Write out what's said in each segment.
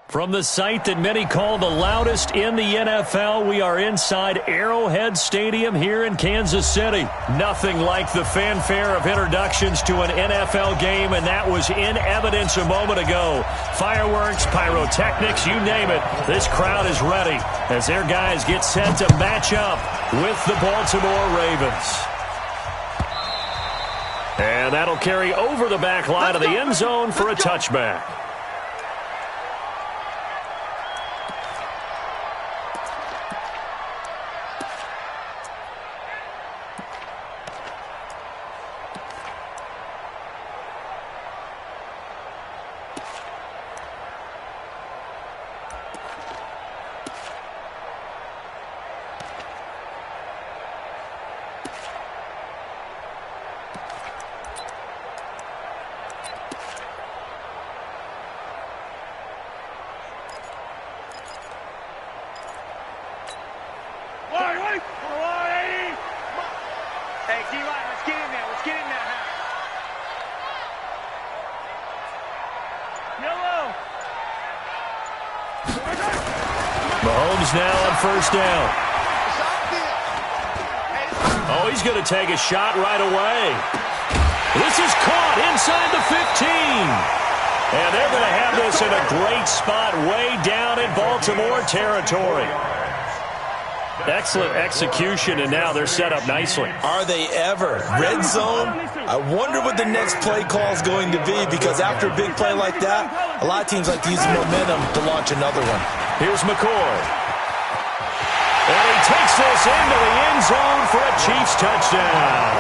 From the site that many call the loudest in the NFL, we are inside Arrowhead Stadium here in Kansas City. Nothing like the fanfare of introductions to an NFL game, and that was in evidence a moment ago. Fireworks, pyrotechnics, you name it. This crowd is ready as their guys get set to match up with the Baltimore Ravens. And that'll carry over the back line of the end zone for a touchback. Mahomes now on first down. Oh, he's going to take a shot right away. This is caught inside the 15. And they're going to have this in a great spot way down in Baltimore territory. Excellent execution, and now they're set up nicely. Are they ever? Red zone? I wonder what the next play call is going to be, because after a big play like that, a lot of teams like to use momentum to launch another one. Here's McCoy. And he takes this into the end zone for a Chiefs touchdown.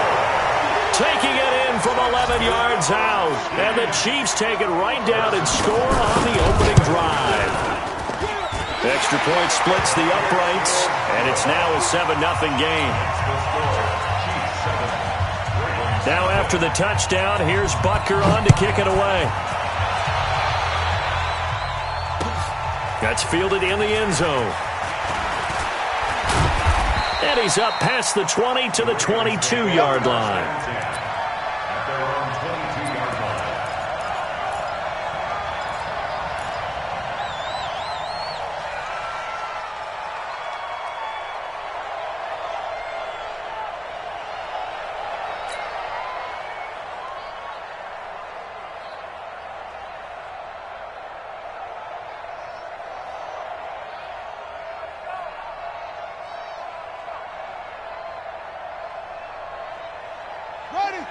Taking it in from 11 yards out. And the Chiefs take it right down and score on the opening drive. Extra point splits the uprights, and it's now a 7-0 game. Now after the touchdown, here's Butker on to kick it away. That's fielded in the end zone. And he's up past the 20 to the 22-yard line.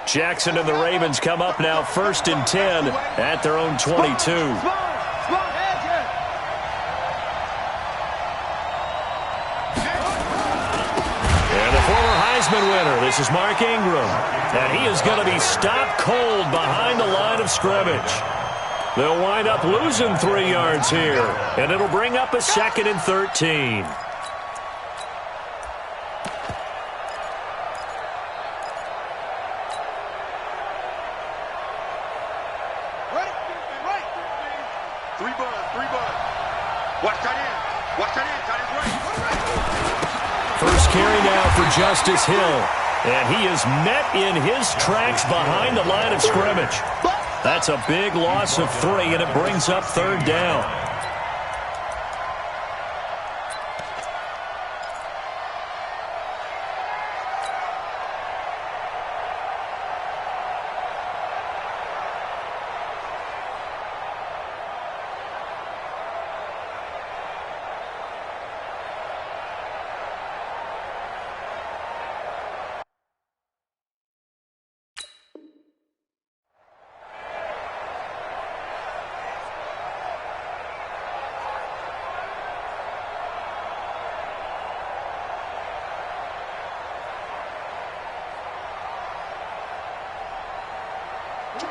Jackson and the Ravens come up now 1st and 10 at their own 22. And the former Heisman winner, this is Mark Ingram. And he is going to be stopped cold behind the line of scrimmage. They'll wind up losing 3 yards here. And it'll bring up a 2nd and 13. First carry now for Justice Hill. And he is met in his tracks behind the line of scrimmage. That's a big loss of 3, and it brings up 3rd down.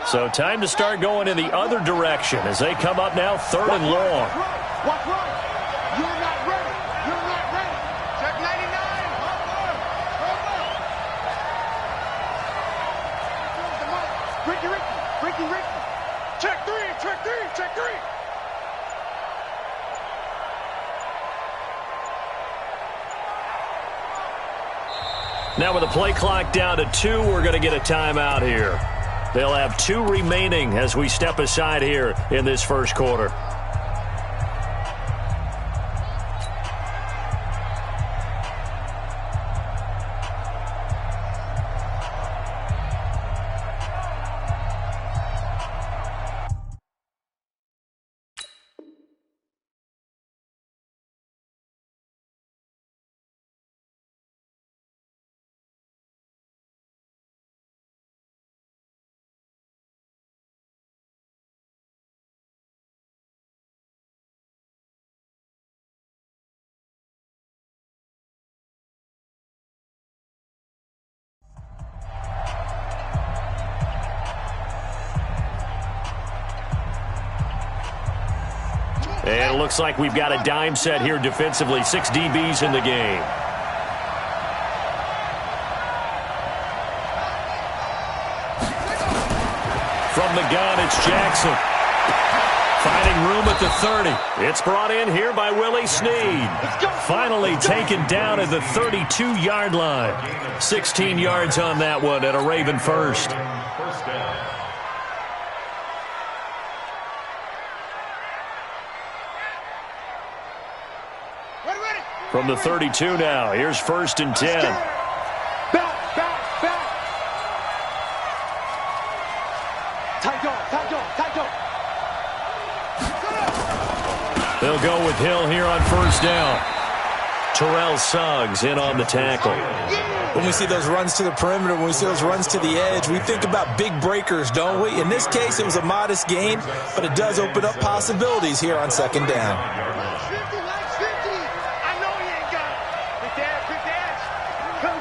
So time to start going in the other direction as they come up now 3rd and long. Walk right. You're not ready. You're not ready. Check 99. Ricky. Check 3. Now with the play clock down to 2, we're going to get a timeout here. They'll have 2 remaining as we step aside here in this first quarter. And it looks like we've got a dime set here defensively. 6 DBs in the game. From the gun, it's Jackson. Finding room at the 30. It's brought in here by Willie Snead. Finally taken down at the 32-yard line. 16 yards on that one at a Raven first. From the 32 now, here's 1st and 10. Back. Tight go. They'll go with Hill here on 1st down. Terrell Suggs in on the tackle. When we see those runs to the perimeter, when we see those runs to the edge, we think about big breakers, don't we? In this case, it was a modest gain, but it does open up possibilities here on 2nd down. I know he ain't got it. Quick dash. Come.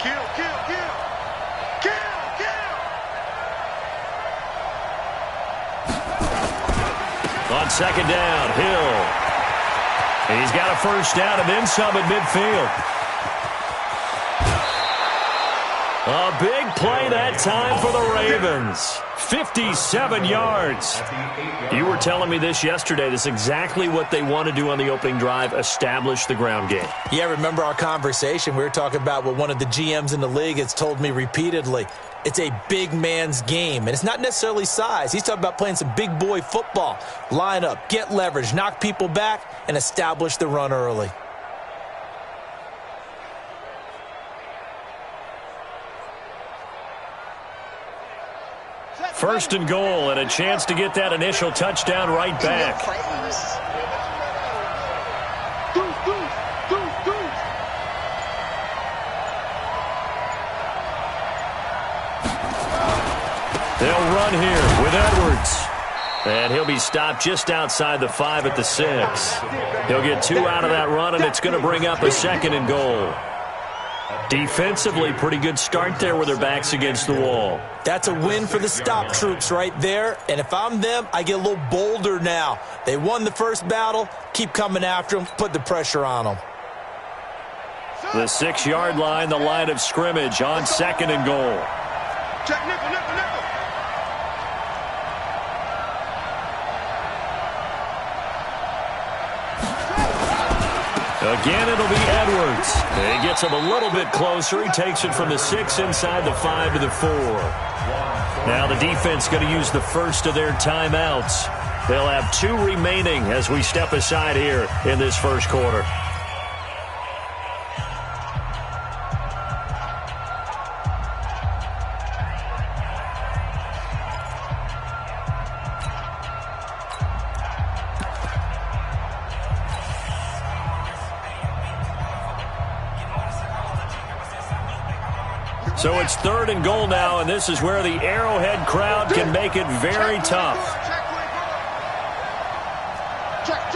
Kill. On 2nd down, Hill. He's got a 1st down and then some at midfield. A big play that time for the Ravens. 57 yards. You were telling me this yesterday. This is exactly what they want to do on the opening drive, establish the ground game. Yeah, remember our conversation. We were talking about what one of the GMs in the league has told me repeatedly. It's a big man's game, and it's not necessarily size. He's talking about playing some big boy football. Line up, get leverage, knock people back, and establish the run early. First and goal, and a chance to get that initial touchdown right back. They'll run here with Edwards. And he'll be stopped just outside the 5 at the 6. He'll get 2 out of that run, and it's going to bring up a 2nd and goal. Defensively, pretty good start there with their backs against the wall. That's a win for the stop troops right there. And if I'm them, I get a little bolder now. They won the first battle. Keep coming after them. Put the pressure on them. The 6-yard line, the line of scrimmage on 2nd and goal. Check nickel. Again, it'll be Edwards. He gets him a little bit closer. He takes it from the 6 inside the 5 to the 4. Now the defense going to use the first of their timeouts. They'll have 2 remaining as we step aside here in this first quarter. So it's 3rd and goal now, and this is where the Arrowhead crowd can make it very tough. Check.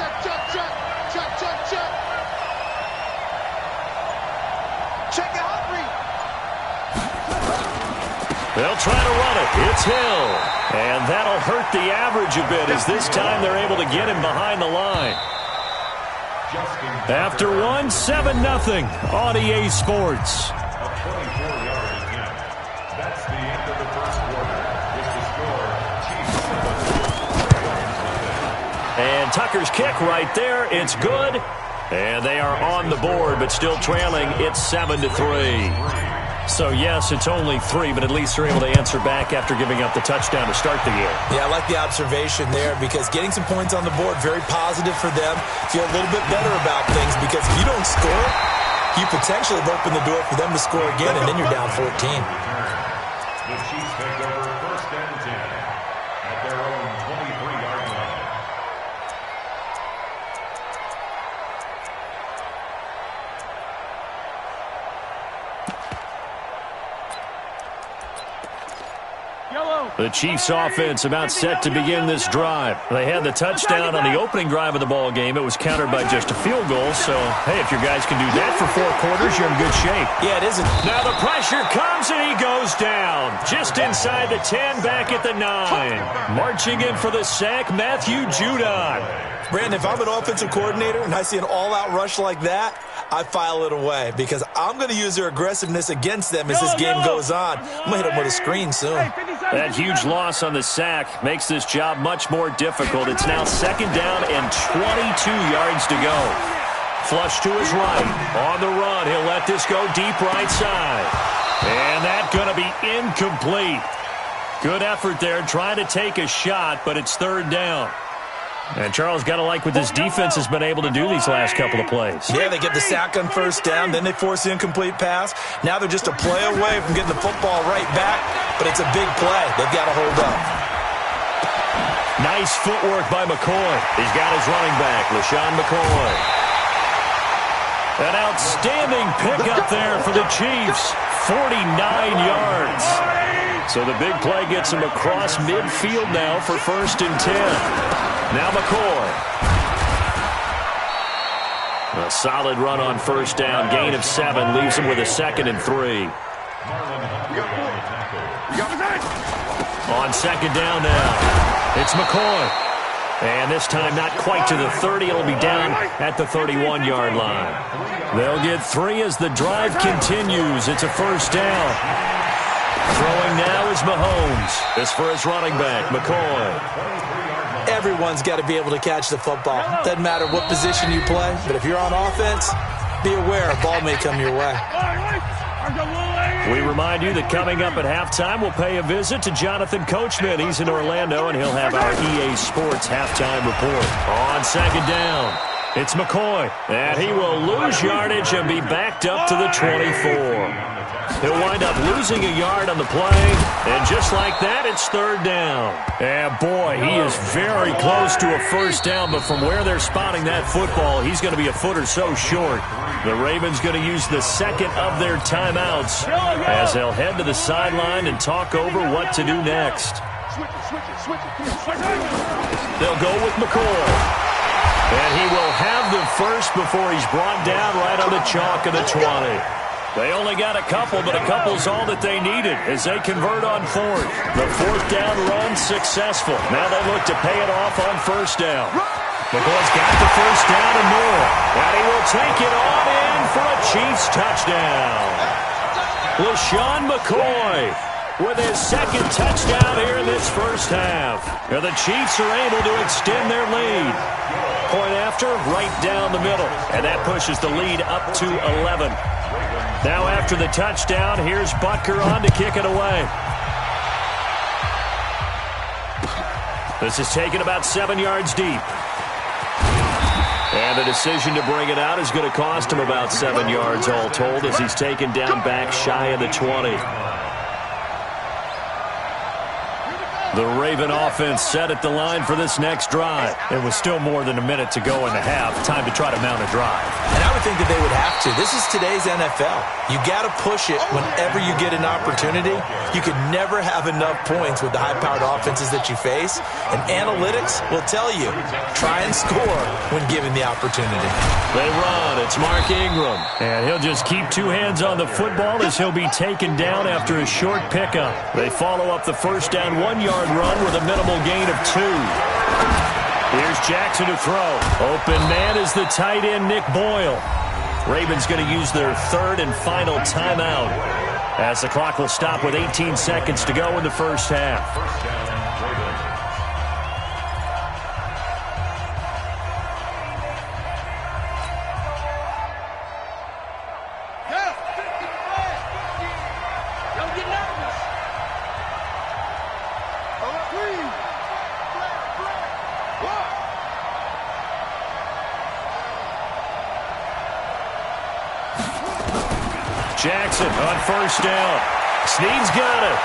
Check it, Humphrey. They'll try to run it. It's Hill. And that'll hurt the average a bit as this time they're able to get him behind the line. After one, 7-0 on EA Sports. And Tucker's kick right there. It's good. And they are on the board, but still trailing. It's 7-3. So, yes, it's only 3, but at least they're able to answer back after giving up the touchdown to start the year. Yeah, I like the observation there because getting some points on the board, very positive for them. Feel a little bit better about things because if you don't score, you potentially have opened the door for them to score again, and then you're down 14. The Chiefs take over 1st and 10 at their own 23-yard line. The Chiefs offense about set to begin this drive. They had the touchdown on the opening drive of the ball game. It was countered by just a field goal. So, hey, if your guys can do that for 4 quarters, you're in good shape. Yeah, it isn't. Now the pressure comes and he goes down. Just inside the 10, back at the 9. Marching in for the sack, Matthew Judon. Brandon, if I'm an offensive coordinator and I see an all-out rush like that, I file it away because I'm going to use their aggressiveness against them as this game goes on. I'm going to hit them with a screen soon. That huge loss on the sack makes this job much more difficult. It's now 2nd down and 22 yards to go. Flush to his right. On the run, he'll let this go deep right side. And that's going to be incomplete. Good effort there trying to take a shot, but it's 3rd down. And Charles, got to like what this defense has been able to do these last couple of plays. Yeah, they get the sack on 1st down, then they force the incomplete pass. Now they're just a play away from getting the football right back, but it's a big play. They've got to hold up. Nice footwork by McCoy. He's got his running back, LaShawn McCoy. An outstanding pickup there for the Chiefs. 49 yards. So the big play gets him across midfield now for 1st and 10. Now McCoy. A solid run on 1st down. Gain of 7 leaves him with a 2nd and 3. On 2nd down now. It's McCoy. And this time not quite to the 30. It'll be down at the 31-yard line. They'll get 3 as the drive continues. It's a 1st down. Throwing now is Mahomes. This for his running back, McCoy. Everyone's got to be able to catch the football. Doesn't matter what position you play, but if you're on offense, be aware a ball may come your way. We remind you that coming up at halftime, we'll pay a visit to Jonathan Coachman. He's in Orlando, and he'll have our EA Sports halftime report. On 2nd down, it's McCoy, and he will lose yardage and be backed up to the 24. He'll wind up losing a yard on the play, and just like that, it's 3rd down. And boy, he is very close to a 1st down, but from where they're spotting that football, he's going to be a foot or so short. The Ravens going to use the 2nd of their timeouts as they'll head to the sideline and talk over what to do next. They'll go with McCoy. And he will have the first before he's brought down right on the chalk of the 20. They only got a couple, but a couple's all that they needed as they convert on 4th. The 4th down run successful. Now they look to pay it off on 1st down. McCoy's got the 1st down and more. And he will take it on in for a Chiefs touchdown. LaShawn McCoy with his 2nd touchdown here in this 1st half. And the Chiefs are able to extend their lead. Point after, right down the middle. And that pushes the lead up to 11. Now after the touchdown, here's Butker on to kick it away. This is taken about 7 yards deep. And the decision to bring it out is going to cost him about 7 yards all told as he's taken down back shy of the 20. The Raven offense set at the line for this next drive. It was still more than a minute to go in the half. Time to try to mount a drive. And I would think that they would have to. This is today's NFL. You got to push it whenever you get an opportunity. You could never have enough points with the high-powered offenses that you face. And analytics will tell you, try and score when given the opportunity. They run. It's Mark Ingram. And he'll just keep 2 hands on the football as he'll be taken down after a short pickup. They follow up the 1st down 1-yard run with a minimal gain of 2. Here's Jackson to throw. Open man is the tight end, Nick Boyle. Ravens going to use their 3rd and final timeout as the clock will stop with 18 seconds to go in the 1st half. Jackson on 1st down. Snead's got it.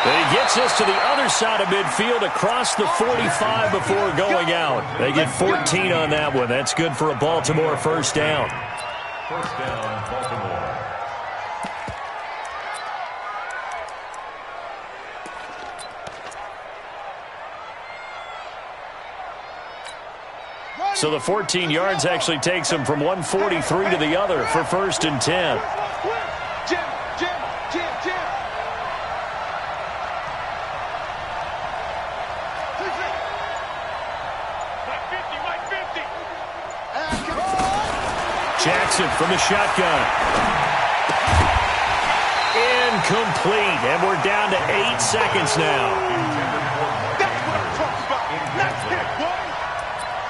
And he gets us to the other side of midfield across the 45 before going out. They get 14 on that one. That's good for a Baltimore 1st down. 1st down, Baltimore. So the 14 yards actually takes him from 143 to the other for 1st and 10. it from the shotgun. Incomplete, and we're down to 8 seconds now. That's what I'm talking about. That's it, boy.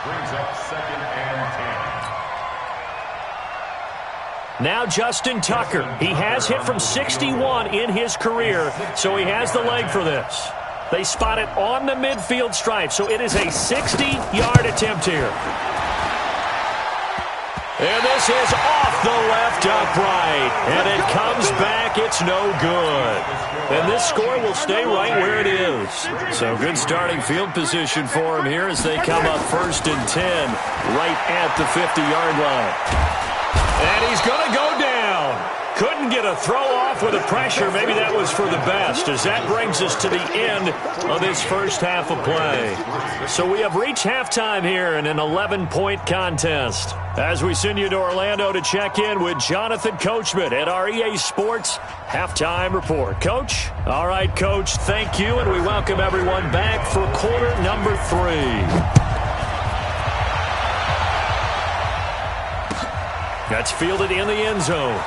Brings up 2nd and 10. Now Justin Tucker. He has hit from 61 in his career, so he has the leg for this. They spot it on the midfield stripe, so it is a 60-yard attempt here. And this is off the left upright, and it comes back. It's no good. And this score will stay right where it is. So good starting field position for him here as they come up 1st and 10 right at the 50-yard line. And he's going to go down. Couldn't get a throw off with the pressure. Maybe that was for the best, as that brings us to the end of this first half of play. So we have reached halftime here in an 11-point contest. As we send you to Orlando to check in with Jonathan Coachman at our EA Sports Halftime Report. Coach? All right, Coach, thank you, and we welcome everyone back for quarter number 3. That's fielded in the end zone.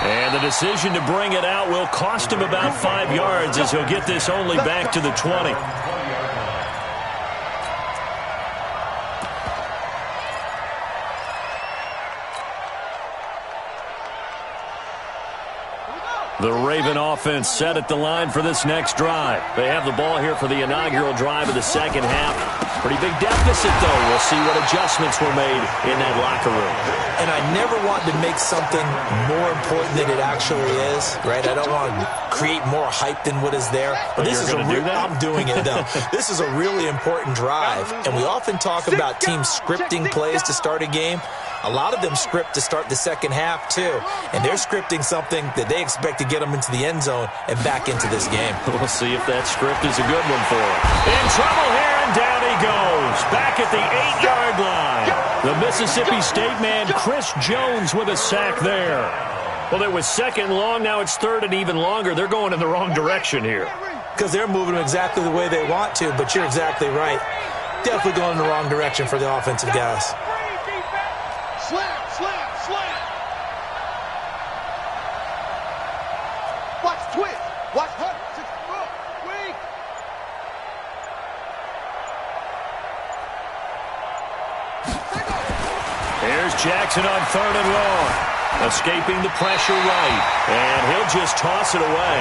And the decision to bring it out will cost him about 5 yards, as he'll get this only back to the 20. The Raven offense set at the line for this next drive. They have the ball here for the inaugural drive of the second half. Pretty big deficit, though. We'll see what adjustments were made in that locker room. And I never want to make something more important than it actually is, right? I don't want to create more hype than what is there. But this is I'm doing it, though. This is a really important drive. And we often talk about teams scripting plays to start a game. A lot of them script to start the second half, too. And they're scripting something that they expect to get them into the end zone and back into this game. We'll see if that script is a good one for them. In trouble here, and down he goes. Back at the 8-yard line. The Mississippi State man, Chris Jones, with a sack there. Well, it was 2nd and long. Now it's 3rd and even longer. They're going in the wrong direction here. Because they're moving them exactly the way they want to, but you're exactly right. Definitely going in the wrong direction for the offensive guys. Slam, slam, slam. Watch twist. Watch hunt. Weak. Here's Jackson on 3rd and long. Escaping the pressure right. And he'll just toss it away.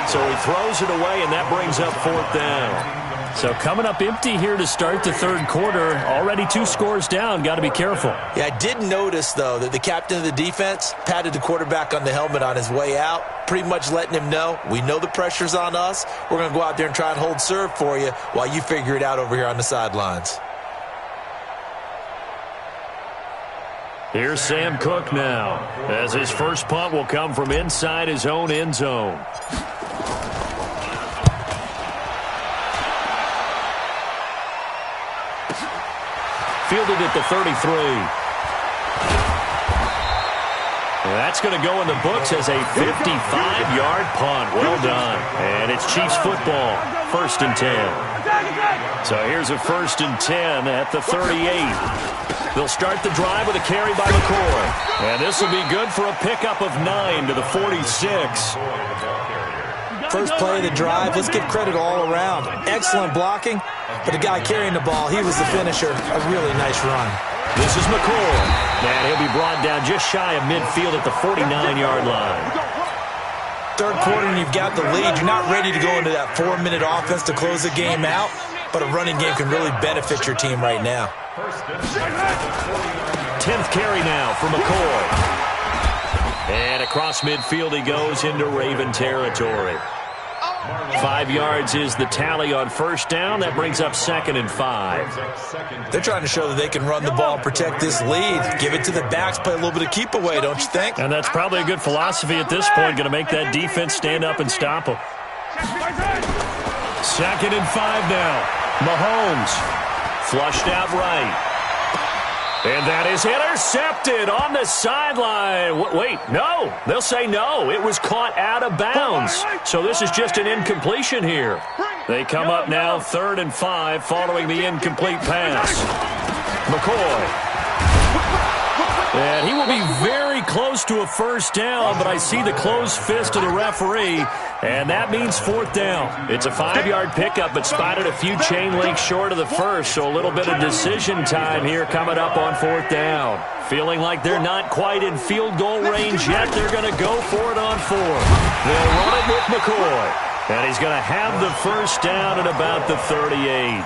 So he throws it away, and that brings up 4th down. So coming up empty here to start the 3rd quarter. Already 2 scores down. Got to be careful. Yeah, I did notice, though, that the captain of the defense patted the quarterback on the helmet on his way out, pretty much letting him know, we know the pressure's on us. We're going to go out there and try and hold serve for you while you figure it out over here on the sidelines. Here's Sam Cook now, as his first punt will come from inside his own end zone. Fielded at the 33. That's going to go in the books as a 55-yard punt. Well done. And it's Chiefs football, 1st and 10. So here's a 1st and 10 at the 38. They'll start the drive with a carry by McCoy. And this will be good for a pickup of 9 to the 46. First play of the drive, let's give credit all around. Excellent blocking, but the guy carrying the ball, he was the finisher. A really nice run. This is McCoy. And he'll be brought down just shy of midfield at the 49-yard line. 3rd quarter, and you've got the lead. You're not ready to go into that 4-minute offense to close the game out, but a running game can really benefit your team right now. 10th carry now for McCoy. And across midfield he goes into Raven territory. 5 yards is the tally on 1st down. That brings up 2nd and 5. They're trying to show that they can run the ball and protect this lead. Give it to the backs, play a little bit of keep away, don't you think? And that's probably a good philosophy at this point. Going to make that defense stand up and stop them. 2nd and 5 now. Mahomes flushed out right. And that is intercepted on the sideline. Wait, no. They'll say no. It was caught out of bounds. So this is just an incompletion here. They come up now 3rd and 5 following the incomplete pass. McCoy And he will be very close to a first down, but I see the closed fist of the referee, and that means fourth down. It's a 5-yard pickup, but spotted a few chain links short of the first, so a little bit of decision time here coming up on fourth down. Feeling like they're not quite in field goal range yet, they're going to go for it on fourth. They'll run it with McCoy, and he's going to have the first down at about the 38.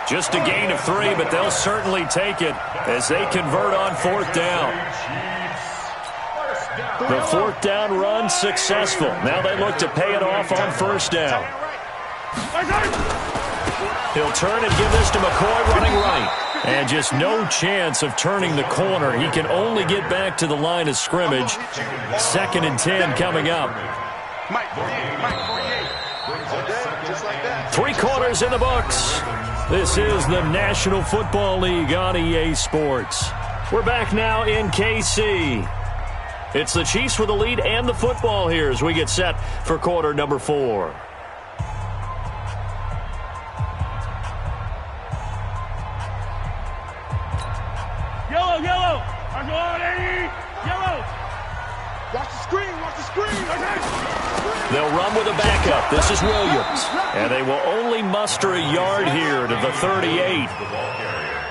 Just a gain of 3, but they'll certainly take it as they convert on fourth down. The fourth down run successful. Now they look to pay it off on first down. He'll turn and give this to McCoy running right. And just no chance of turning the corner. He can only get back to the line of scrimmage. 2nd and 10 coming up. 3 quarters in the books. This is the National Football League on EA Sports. We're back now in KC. It's the Chiefs with the lead and the football here as we get set for quarter number 4. Yellow, yellow. Yellow. Watch the screen, watch the screen. They'll run with a backup. This is Williams. And they will only muster a yard here to the 38.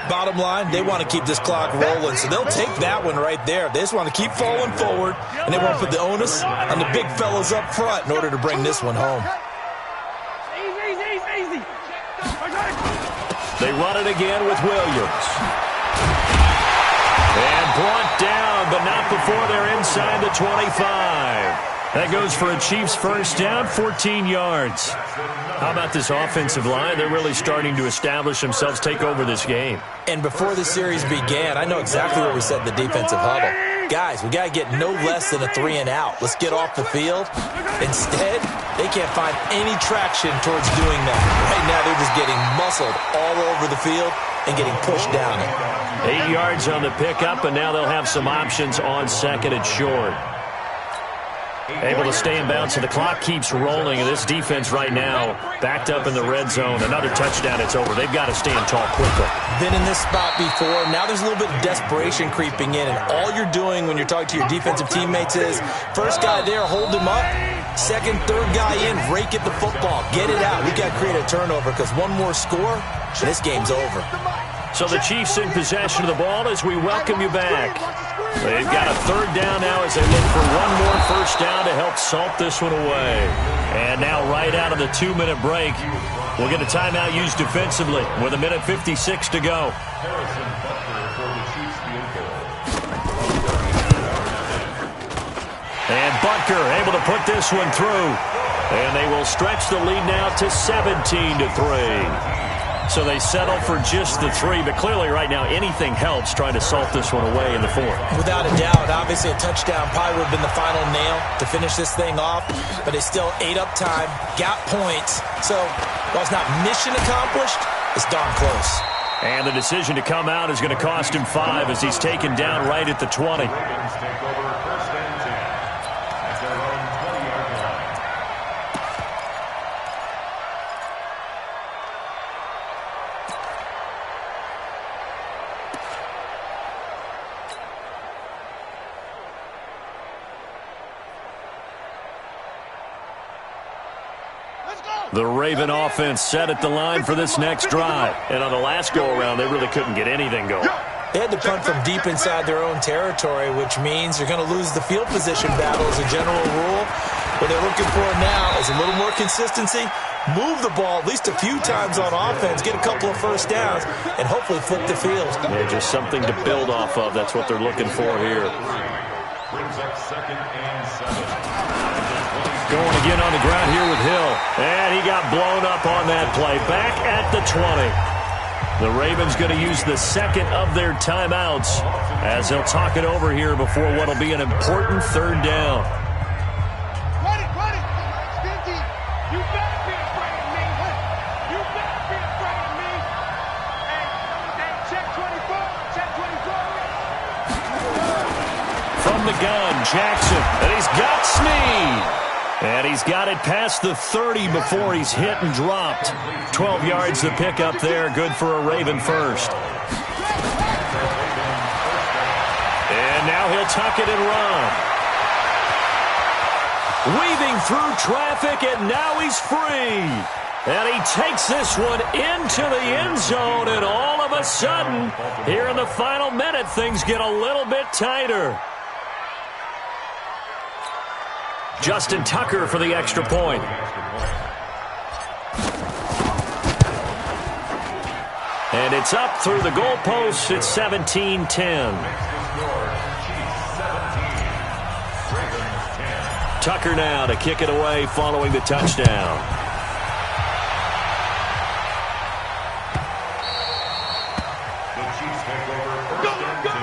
Bottom line, they want to keep this clock rolling, so they'll take that one right there. They just want to keep falling forward, and they won't put the onus on the big fellas up front in order to bring this one home. Easy. They run it again with Williams. And brought down, but not before they're inside the 25. That goes for a Chiefs first down, 14 yards. How about this offensive line? They're really starting to establish themselves, take over this game. And before the series began, I know exactly what we said in the defensive huddle. Guys, we got to get no less than a 3 and out. Let's get off the field. Instead, they can't find any traction towards doing that. Right now, they're just getting muscled all over the field and getting pushed down it. 8 yards on the pickup, and now they'll have some options on 2nd and short. Able to stay in bounds, so the clock keeps rolling, and this defense right now backed up in the red zone. Another touchdown, it's over. They've got to stand tall quickly. Been in this spot before. Now there's a little bit of desperation creeping in, and all you're doing when you're talking to your defensive teammates is, first guy there, hold him up. Second, third guy in, rake at the football. Get it out. We've got to create a turnover because one more score, and this game's over. So the Chiefs in possession of the ball as we welcome you back. They've got a 3rd down now as they look for one more first down to help salt this one away. And now right out of the 2-minute break, we'll get a timeout used defensively with 1:56 to go. And Butker able to put this one through. And they will stretch the lead now to 17-3. So they settle for just the 3, but clearly right now anything helps trying to salt this one away in the 4th. Without a doubt, obviously a touchdown probably would have been the final nail to finish this thing off, but they still ate up time, got points. So while it's not mission accomplished, it's darn close. And the decision to come out is going to cost him 5 as he's taken down right at the 20. The Raven offense set at the line for this next drive. And on the last go-around, they really couldn't get anything going. They had to punt from deep inside their own territory, which means you're going to lose the field position battle as a general rule. What they're looking for now is a little more consistency, move the ball at least a few times on offense, get a couple of first downs, and hopefully flip the field. Yeah, just something to build off of. That's what they're looking for here. Brings up 2nd and 7. Going again on the ground here with Hill. And he got blown up on that play. Back at the 20. The Ravens going to use the 2nd of their timeouts as they'll talk it over here before what will be an important 3rd down. Run it. Stinky. You better be afraid of me. You better be afraid of me. Hey, check 24. Check 24. From the gun, Jackson. And he's got Snead. And he's got it past the 30 before he's hit and dropped. 12 yards to pick up there. Good for a Raven first. And to tuck it and run. Weaving through traffic, and now he's free. And he takes this one into the end zone, and all of a sudden, here in the final minute, things get a little bit tighter. Justin Tucker for the extra point. And it's up through the goalposts. It's 17-10. Tucker now to kick it away following the touchdown. The Chiefs take over first and 10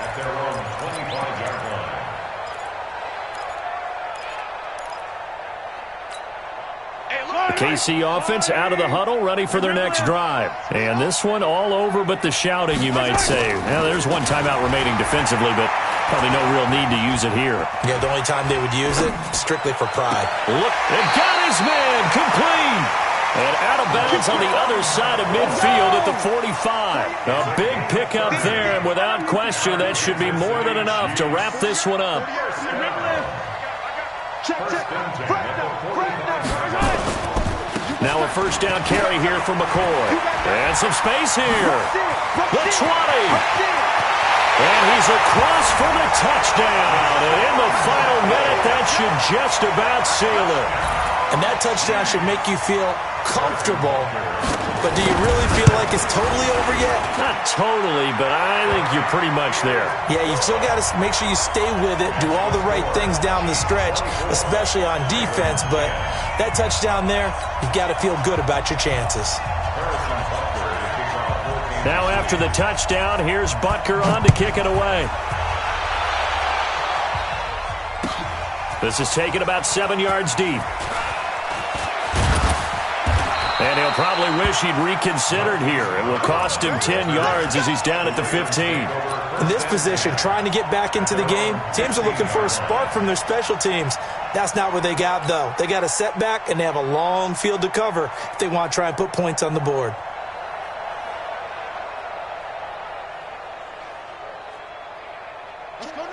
at their own 25-yard line. The KC offense out of the huddle, ready for their next drive. And this one all over but the shouting, you might say. Now, there's one timeout remaining defensively, but probably no real need to use it here. Yeah, the only time they would use it, strictly for pride. Look, and got his man, complete. And out of bounds on the other side of midfield at the 45. A big pickup there, and without question, that should be more than enough to wrap this one up. Now a first down carry here from McCoy. And some space here. The 20. And he's across for the touchdown. And in the final minute, that should just about seal it. And that touchdown should make you feel comfortable. But do you really feel like it's totally over yet? Not totally, but I think you're pretty much there. Yeah, you've still got to make sure you stay with it, do all the right things down the stretch, especially on defense. But that touchdown there, you've got to feel good about your chances. Now after the touchdown, here's Butker on to kick it away. This is taken about 7 yards deep. And he'll probably wish he'd reconsidered here. It will cost him 10 yards as he's down at the 15. In this position, trying to get back into the game, teams are looking for a spark from their special teams. That's not what they got, though. They got a setback, and they have a long field to cover if they want to try and put points on the board.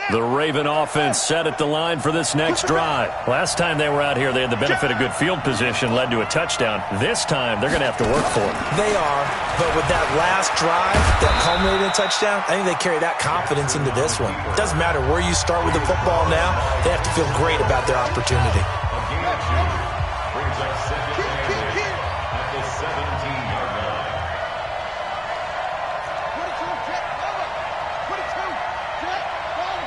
The Raven offense set at the line for this next drive. Last time they were out here, they had the benefit of good field position, led to a touchdown. This time, they're going to have to work for it. They are, but with that last drive that culminated in a touchdown, I think they carry that confidence into this one. It doesn't matter where you start with the football now. They have to feel great about their opportunity. Brings up second and 8 at the 17-yard line. 22, jet, over. 22, jet, over.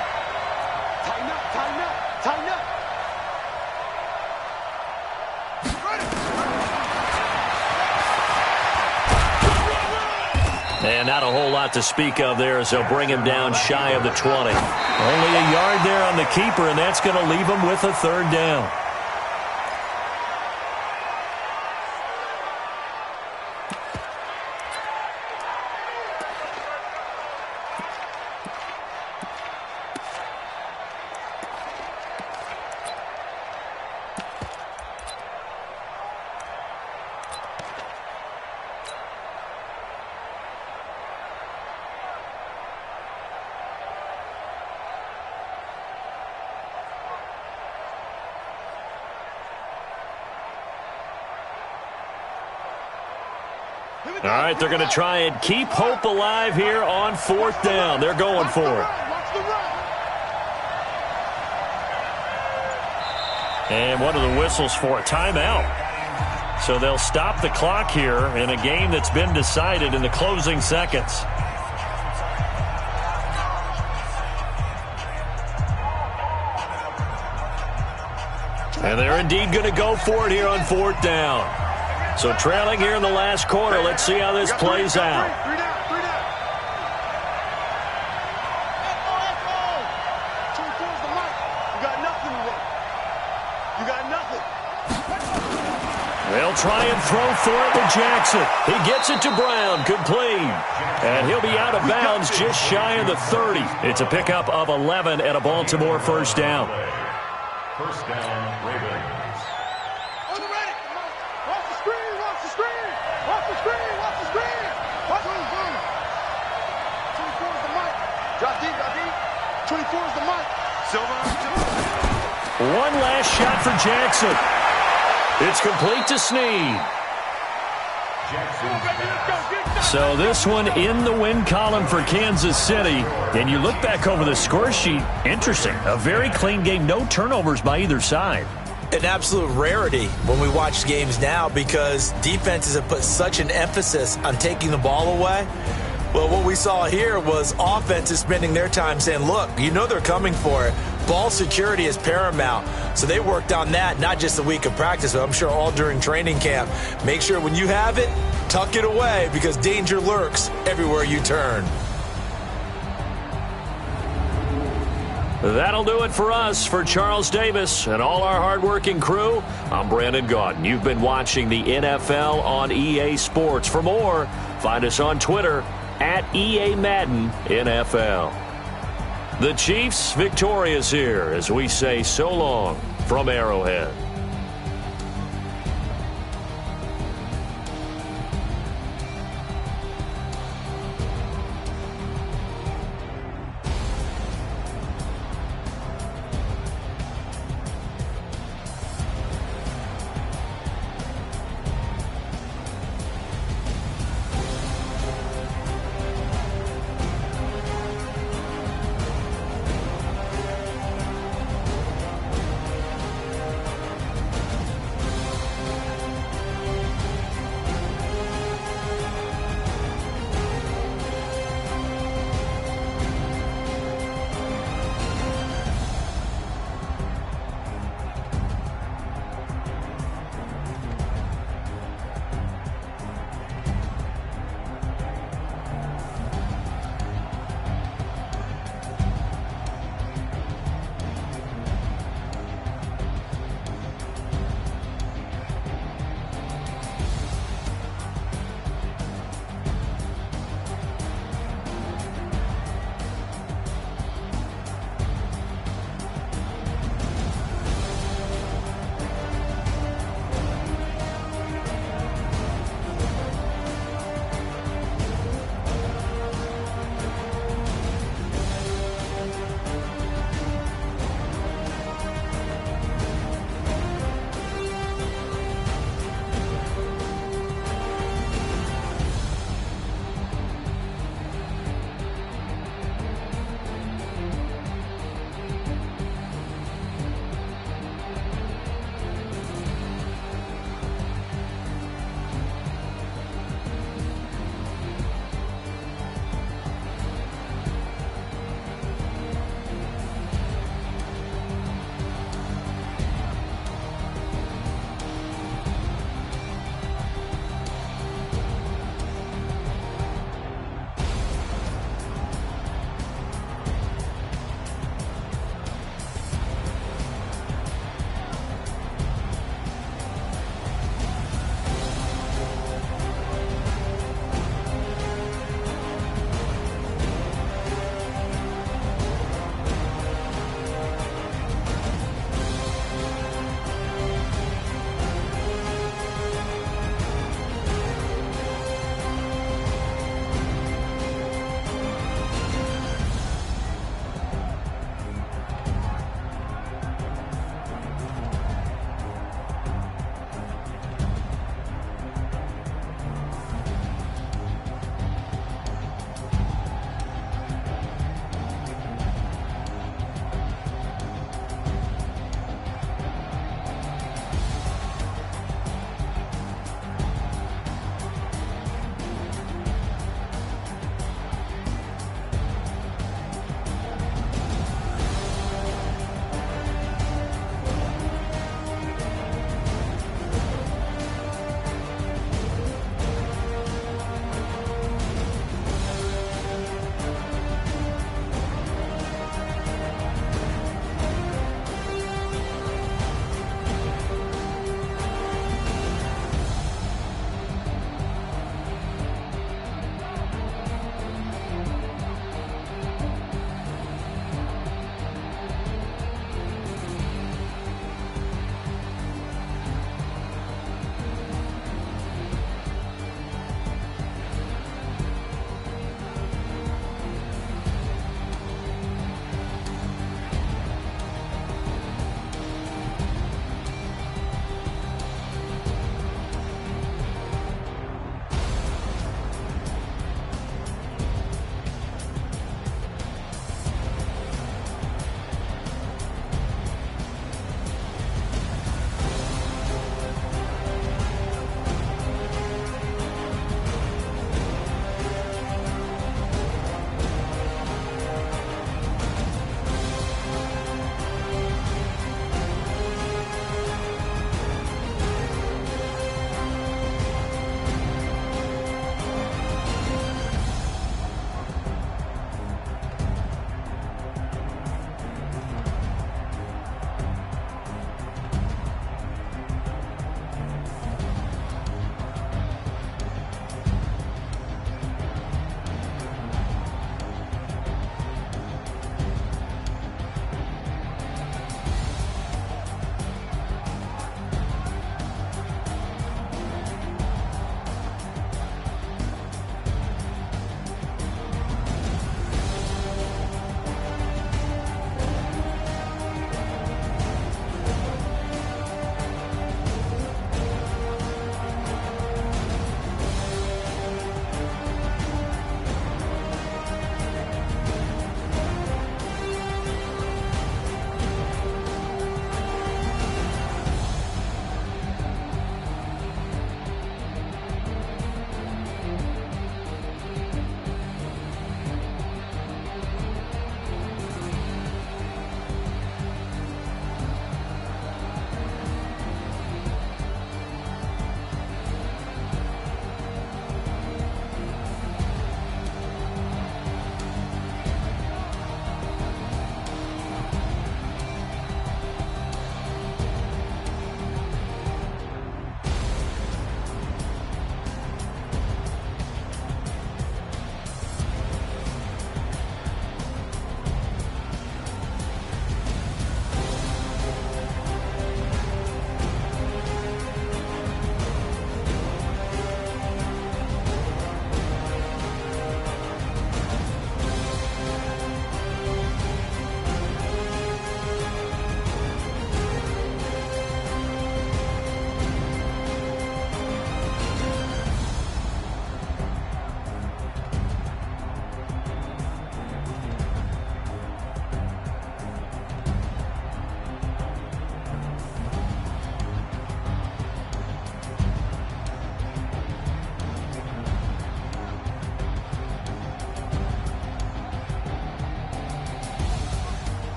Tighten up, tighten up, tighten up. And not a whole lot to speak of there as they'll bring him down shy of the 20. Only a yard there on the keeper, and that's going to leave him with a third down. All right, they're going to try and keep hope alive here on fourth down. They're going for it. And what are the whistles for? A timeout. So they'll stop the clock here in a game that's been decided in the closing seconds. And they're indeed going to go for it here on fourth down. So trailing here in the last quarter. Let's see how this plays out. They'll try and throw for it to Jackson. He gets it to Brown, complete. And he'll be out of bounds just shy of the 30. It's a pickup of 11 and a Baltimore first down. First down, Ravens. Drop deep, 22, 24 is the mark. One last shot for Jackson. It's complete to Snead. So this one in the win column for Kansas City. And you look back over the score sheet, interesting. A very clean game, no turnovers by either side. An absolute rarity when we watch games now because defenses have put such an emphasis on taking the ball away. Well, what we saw here was offenses spending their time saying, look, you know they're coming for it. Ball security is paramount. So they worked on that, not just a week of practice, but I'm sure all during training camp. Make sure when you have it, tuck it away because danger lurks everywhere you turn. That'll do it for us. For Charles Davis and all our hardworking crew, I'm Brandon Gaudin. You've been watching the NFL on EA Sports. For more, find us on Twitter at EA Madden NFL. The Chiefs victorious here as we say so long from Arrowhead.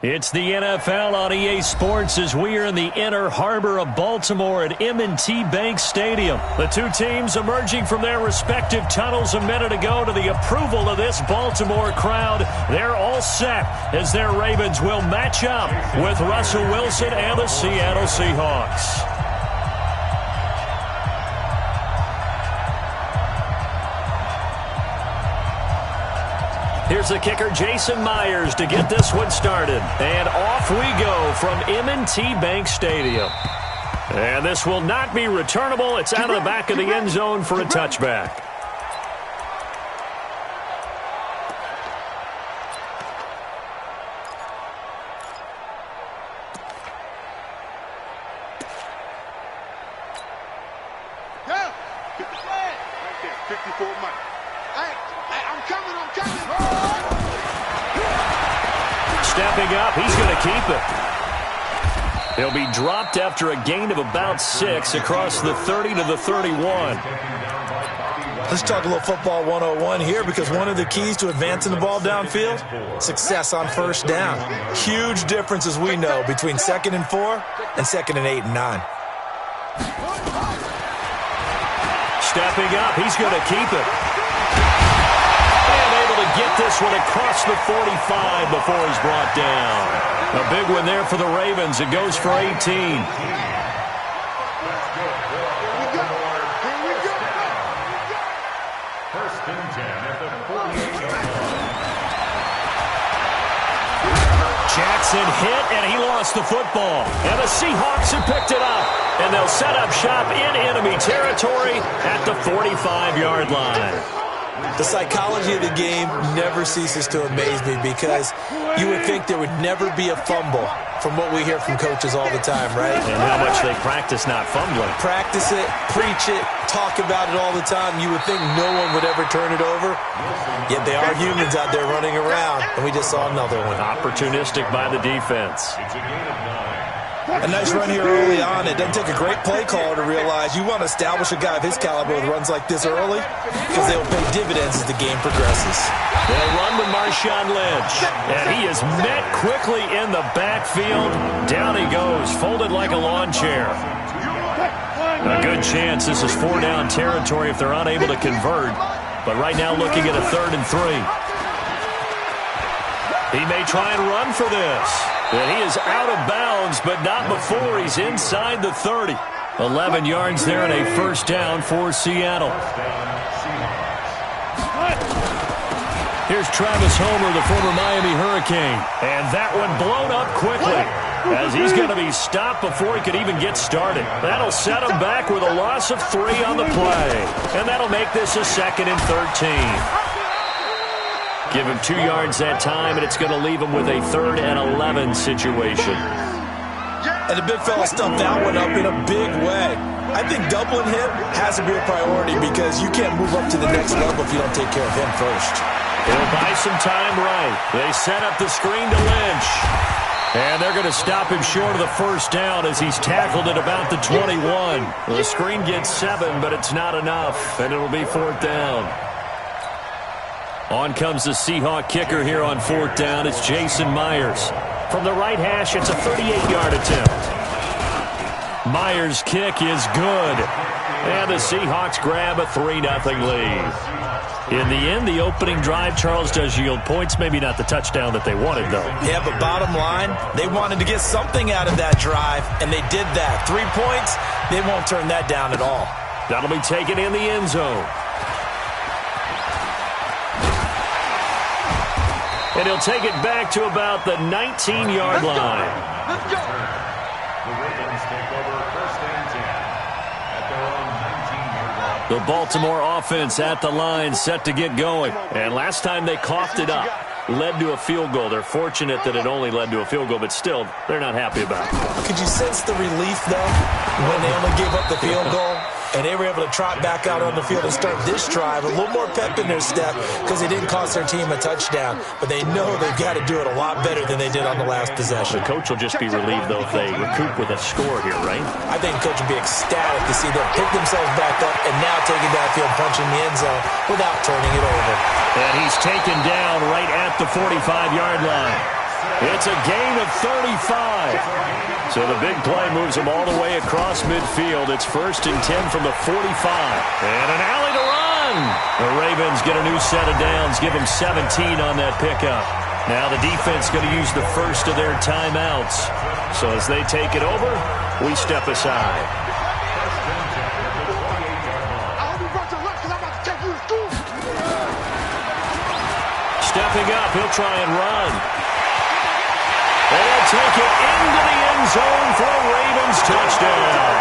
It's the NFL on EA Sports as we are in the inner harbor of Baltimore at M&T Bank Stadium. The two teams emerging from their respective tunnels a minute ago to the approval of this Baltimore crowd. They're all set as their Ravens will match up with Russell Wilson and the Seattle Seahawks. Here's the kicker, Jason Myers, to get this one started. And off we go from M&T Bank Stadium. And this will not be returnable. It's out of the back of the end zone for a touchback. Yeah. 54 Mike. Hey, I'm coming. Stepping up, he's going to keep it. He'll be dropped after a gain of about 6 across the 30 to the 31. Let's talk a little football 101 here, because one of the keys to advancing the ball downfield, success on first down. Huge difference, as we know, between 2nd and 4 and 2nd and 8 and 9. Stepping up, he's going to keep it. Get this one across the 45 before he's brought down. A big one there for the Ravens. It goes for 18. First and 10 at the 48-yard line. Jackson hit, and he lost the football. And the Seahawks have picked it up. And they'll set up shop in enemy territory at the 45-yard line. The psychology of the game never ceases to amaze me, because you would think there would never be a fumble from what we hear from coaches all the time, right? And how much they practice not fumbling. Practice it, preach it, talk about it all the time. You would think no one would ever turn it over, yet they are humans out there running around, and we just saw another one. Opportunistic by the defense. It's a gain of 9. A nice run here early on. It doesn't take a great play caller to realize you want to establish a guy of his caliber with runs like this early, because they will pay dividends as the game progresses. They'll run with Marshawn Lynch. And he is met quickly in the backfield. Down he goes, folded like a lawn chair. A good chance this is 4-down territory if they're unable to convert. But right now looking at a 3rd and 3. He may try and run for this. And he is out of bounds, but not before he's inside the 30. 11 yards there and a first down for Seattle. Here's Travis Homer, the former Miami Hurricane. And that one blown up quickly, as he's going to be stopped before he could even get started. That'll set him back with a loss of 3 on the play. And that'll make this a 2nd and 13. Give him 2 yards that time, and it's going to leave him with a 3rd and 11 situation. And the big fella stumped that one up in a big way. I think doubling him has to be a priority, because you can't move up to the next level if you don't take care of him first. It'll buy some time right. They set up the screen to Lynch. And they're going to stop him short of the first down as he's tackled at about the 21. The screen gets 7, but it's not enough, and it'll be 4th down. On comes the Seahawk kicker here on 4th down. It's Jason Myers. From the right hash, it's a 38-yard attempt. Myers' kick is good. And the Seahawks grab a 3-0 lead. In the end, the opening drive, Charles, does yield points. Maybe not the touchdown that they wanted, though. Yeah, but bottom line, they wanted to get something out of that drive, and they did that. 3 points, they won't turn that down at all. That'll be taken in the end zone. And he'll take it back to about the 19-yard line. Let's go. The Ravens take over 1st and 10 at their own 19-yard line. The Baltimore offense at the line, set to get going. And last time they coughed it up, led to a field goal. They're fortunate that it only led to a field goal, but still, they're not happy about it. Could you sense the relief, though, when they only gave up the field goal? And they were able to trot back out on the field and start this drive. A little more pep in their step, because they didn't cost their team a touchdown. But they know they've got to do it a lot better than they did on the last possession. The coach will just be relieved, though, if they recoup with a score here, right? I think the coach will be ecstatic to see them pick themselves back up and now taking downfield, punching the end zone without turning it over. And he's taken down right at the 45-yard line. It's a gain of 35. So the big play moves them all the way across midfield. It's 1st and 10 from the 45. And an alley to run. The Ravens get a new set of downs, give them 17 on that pickup. Now the defense going to use the first of their timeouts. So as they take it over, we step aside. Stepping up, he'll try and run. And he'll take it into the end zone for a Ravens touchdown.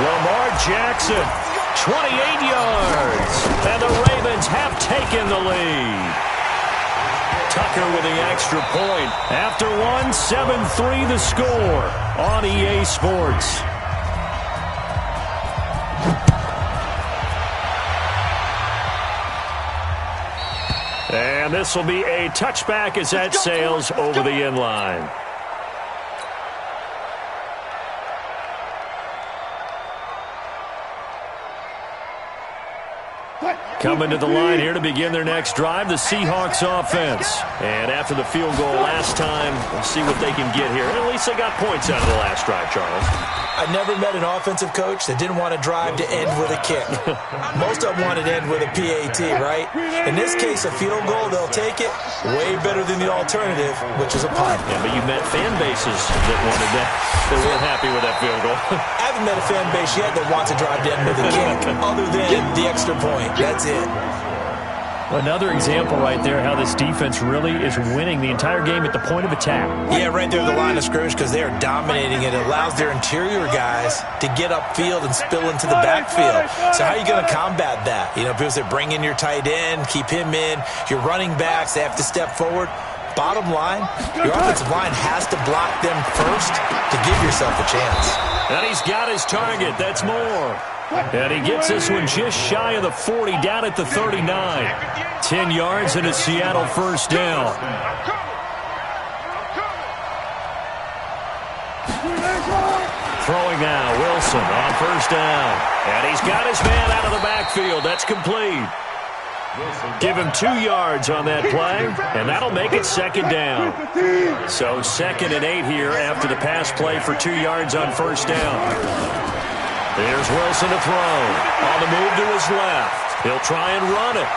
Lamar Jackson, 28 yards. And the Ravens have taken the lead. Tucker with the extra point. After one, 7-3 the score on EA Sports. And this will be a touchback as that sails over the end line. Coming to the line here to begin their next drive, the Seahawks offense. And after the field goal last time, we'll see what they can get here. At least they got points out of the last drive, Charles. I never met an offensive coach that didn't want to drive to end with a kick. Most of them wanted to end with a PAT, right? In this case, a field goal, they'll take it. Way better than the alternative, which is a punt. Yeah, but you met fan bases that wanted that. They weren't happy with that field goal. I haven't met a fan base yet that wants to drive to end with a kick, other than the extra point. That's it. Another example right there how this defense really is winning the entire game at the point of attack. Yeah, right there at the line of scrimmage because they are dominating it. It allows their interior guys to get upfield and spill into the backfield. So how are you going to combat that? You know, people say bring in your tight end, keep him in. Your running backs, they have to step forward. Bottom line, your offensive line has to block them first to give yourself a chance. And he's got his target. That's more. And he gets this one just shy of the 40, down at the 39. 10 yards and a Seattle first down. Throwing now, Wilson on first down. And he's got his man out of the backfield. That's complete. Give him 2 yards on that play, and that'll make it second down. So 2nd and 8 here after the pass play for 2 yards on first down. Here's Wilson to throw. On the move to his left. He'll try and run it.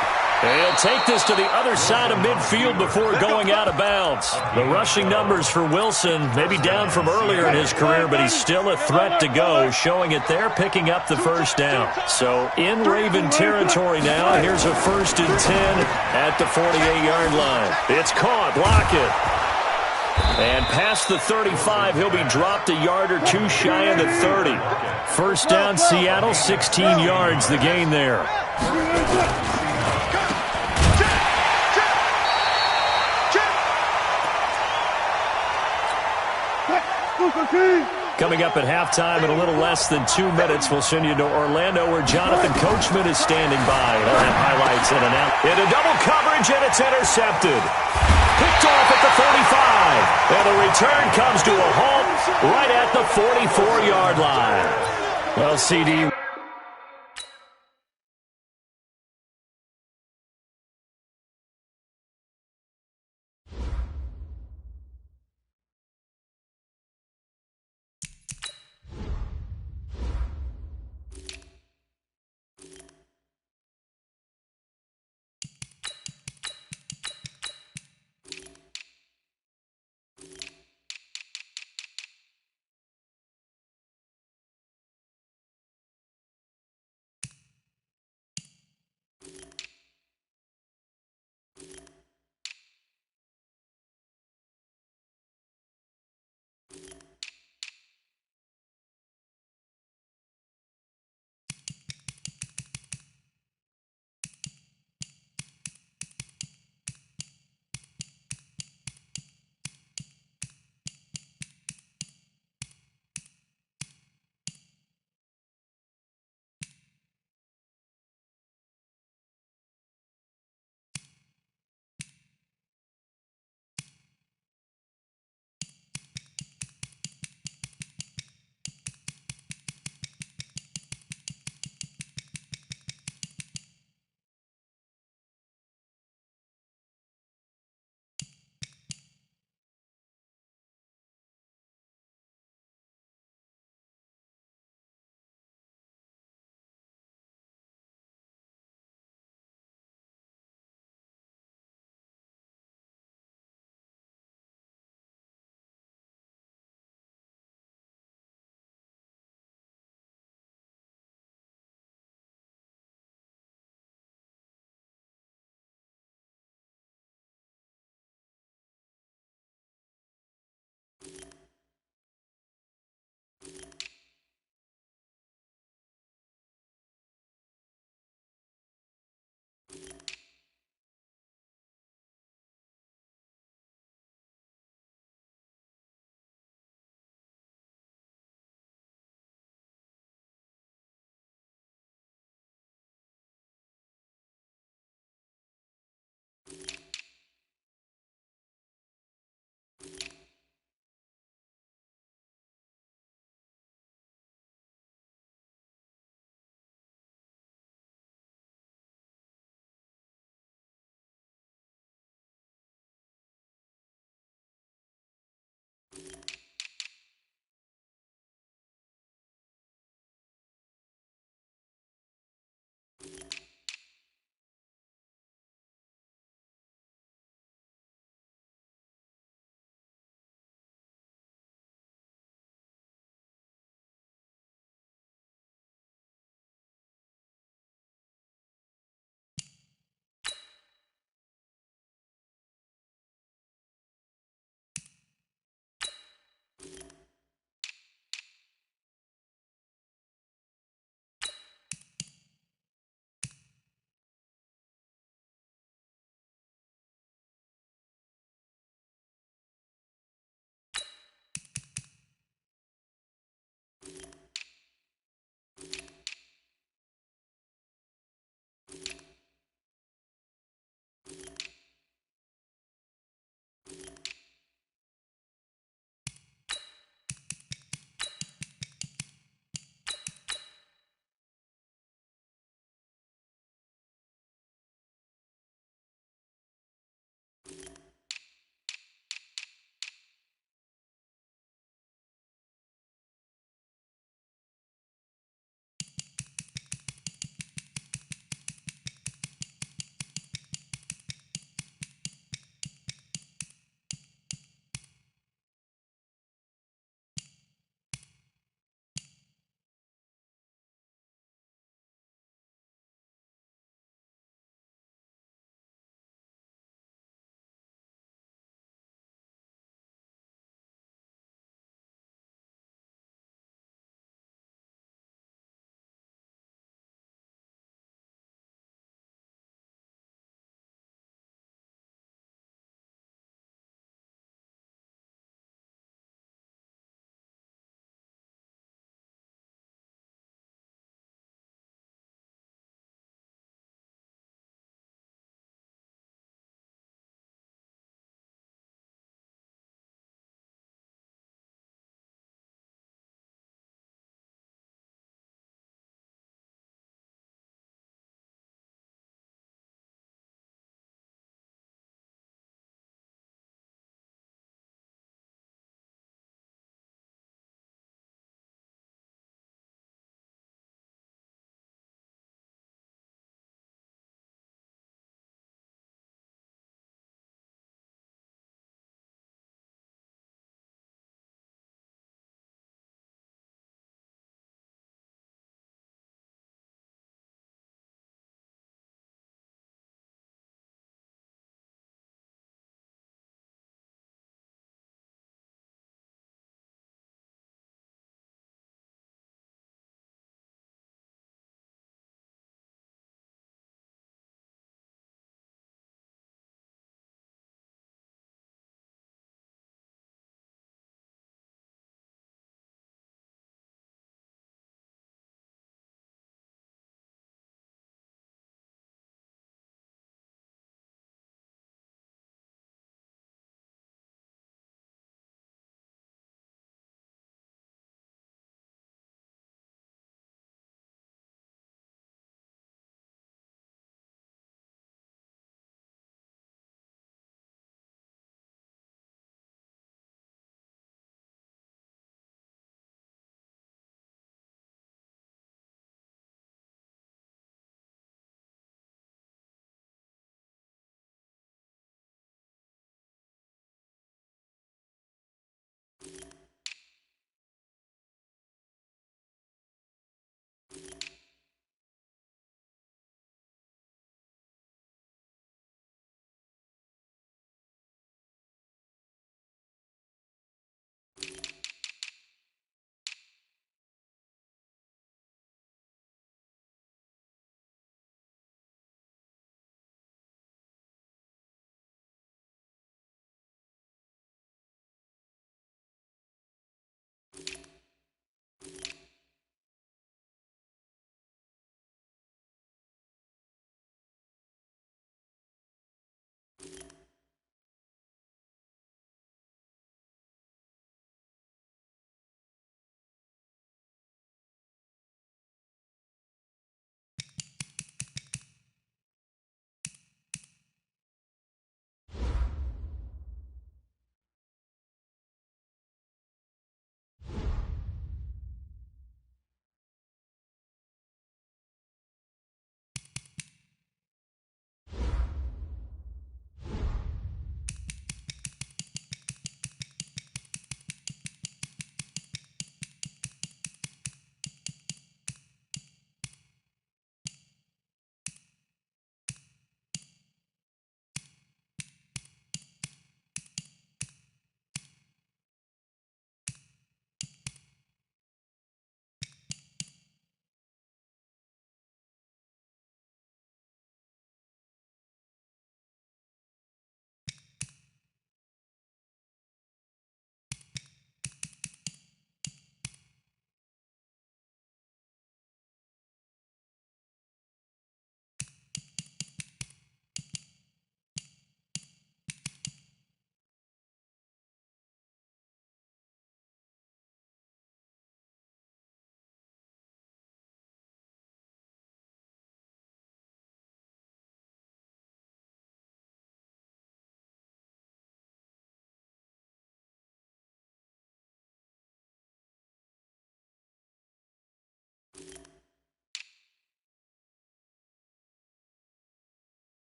And he'll take this to the other side of midfield before going out of bounds. The rushing numbers for Wilson maybe down from earlier in his career, but he's still a threat to go, showing it there, picking up the first down. So in Raven territory now, here's a 1st and 10 at the 48-yard line. It's caught, block it. And past the 35, he'll be dropped a yard or 2 shy of the 30. First down, Seattle, 16 yards, the gain there. Coming up at halftime in a little less than 2 minutes, we'll send you to Orlando where Jonathan Coachman is standing by. He'll have highlights and into double coverage, and it's intercepted. Picked off at the 45. And the return comes to a halt right at the 44-yard line. Well, CD...